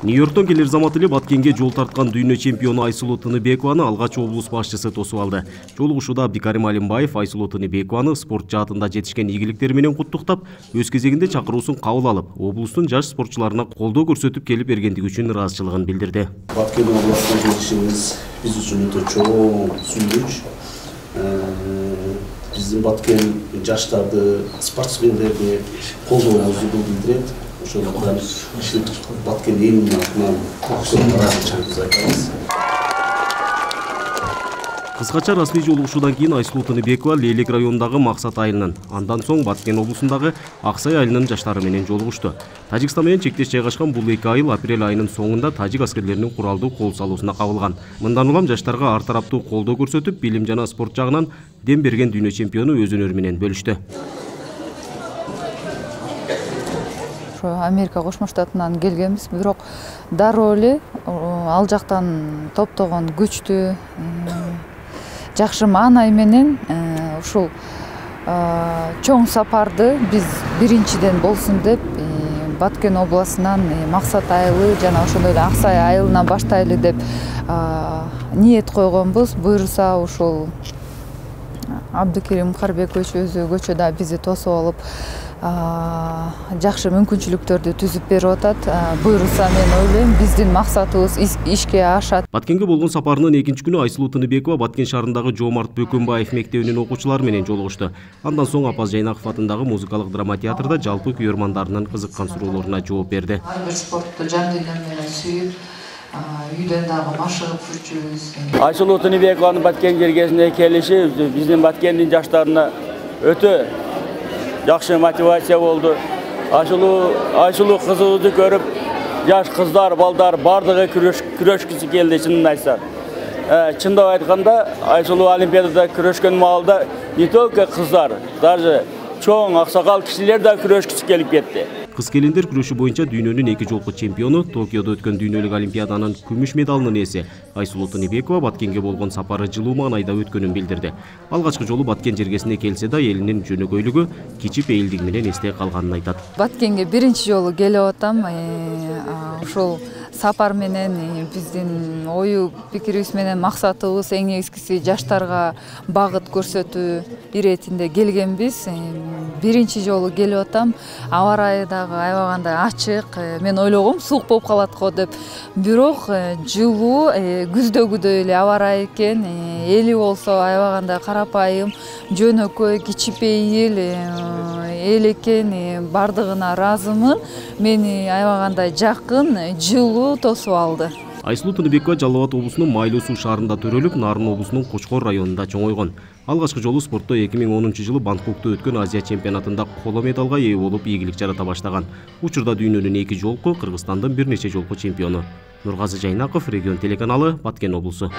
Нью-Йорктон келер замат эле Баткенге жол тарткан дүйнө чемпиону Айсулуу Тыныбекованы алгач облус башчысы тосуп алды. Жолугушууда Абдикарим Алимбаев Айсулуу Тыныбекованы спорт жаатында жетишкен ийгиликтери менен куттуктап, өз кезегинде чакыруусун кабыл алып, облустун жаш спортчуларына колдоо көрсөтүп келип бергендиги үчүн ыраазычылыгын билдирди. Баткен областына жетишиңиз биз үчүн өтө чоң сүйүнүч. Биздин Баткен жаштарды, спортсмендерди колдооңузду билдирет. Ошондуктан Баткен элинин атынан ыраазычылыгыбызды айтабыз. Кыскача расмий жолугушуудан кийин Айсулуу Тыныбекова Лейлек районундагы Максат айылынын, андан соң Баткен облусундагы Аксай айылынын жаштары менен жолугушту. Тажикстан менен чектеш жайгашкан бул эки айыл апрель айынын соңунда тажик аскерлеринин куралдуу кол салуусуна кабылган. Мындан улам жаштарга ар тараптуу колдоо көрсөтүп, билим жана спорт жагынан дем берген дүйнө чемпиону өз өнөрү менен бөлүштү. Америка Кошмо Штатынан келгенбиз, бирок дароо эле ал жактан топтогон күчтүү жакшы маанай менен ушул чоң сапарды биз биринчиден болсун деп Баткен областынан Максат айылы жана ошондой эле Аксай айылынан баштайлы деп ниет койгонбуз. Буюрса ушул Абдикарим Карбекович өзү көчөдө бизди тосуп алып жакшы мүмкүнчүлүктөрдү түзүп берип атат. Буюрса мен ойлойм, биздин максатыбыз ишке ашат. Баткенге болгон сапарынын экинчи күнү Айсулуу Тыныбекова Баткен шаарындагы Жоомарт Бөкөнбаев мектебинин окуучулары менен жолугушту. Андан соң Апаз Жайнаков атындагы музыкалык драма театрда жалпы күйөрмандарынын кызыккан суроолоруна жооп берди. Ар бир спортту жан дүйнөм менен сүйүп, үйдөн дагы машыгып жүрчүбүз. Айсулуу Тыныбекованын Баткен жергесине келиши биздин Баткендин жаштарына өтө жакшы мотивация болду. Айсулуу кызыбызды көрүп, жаш кыздар, балдар бардыгы күрөшкүсү келди, чынын айтсак. Чындап айтканда, Айсулуу Олимпиадада күрөшкөн маалда не только кыздар, даже чоң аксакал кишилер да күрөшкүсү келип кетти. Кыз келиндер күрөшү боюнча дүйнөнүн эки жолку чемпиону, Токиодо өткөн дүйнөлүк олимпиаданын күмүш медалынын ээси Айсулуу Тыныбекова Баткенге болгон сапары жылуу маанайда өткөнүн билдирди. Алгачкы жолу Баткен жергесине келсе да, элинин жөнөкөйлүгү, кичип эйлдиги менен эсте калганын айтат. Баткенге биринчи жолу келип атам. Ушул сапар менен биздин ою пикирибиз менен максатыбыз эң негизгиси жаштарга багыт көрсөтүү иретинде келгенбиз. Биринчи жолу келип атам. Аба ырайы дагы аябагандай ачык. Мен ойлогом суук болуп калат го деп. Бирок жылуу, күздөгүдөй эле аба ырайы экен. Эли болсо аябагандай карапайым, жөнөкөй, кичипейил эл экен. Бардыгына ыраазымын. Мени аябагандай жакын, жылуу тосуп алды. Айсулуу Тыныбекова Жалал Абад облусунун Майлуу суу шаарында төрөлүп, Нарын облусунун Кочкор районунда чоңойгон. Алгачкы жолу спортто 2010 жылы Бангкокто өткөн Азия чемпионатында коло медалга ээ болуп, ийгилик жарата баштаган. Учурда дүйнөнүн эки жолку, Кыргызстандын бир нече жолку чемпиону. Нургазы Жайнаков, Регион телеканалы, Баткен облусу.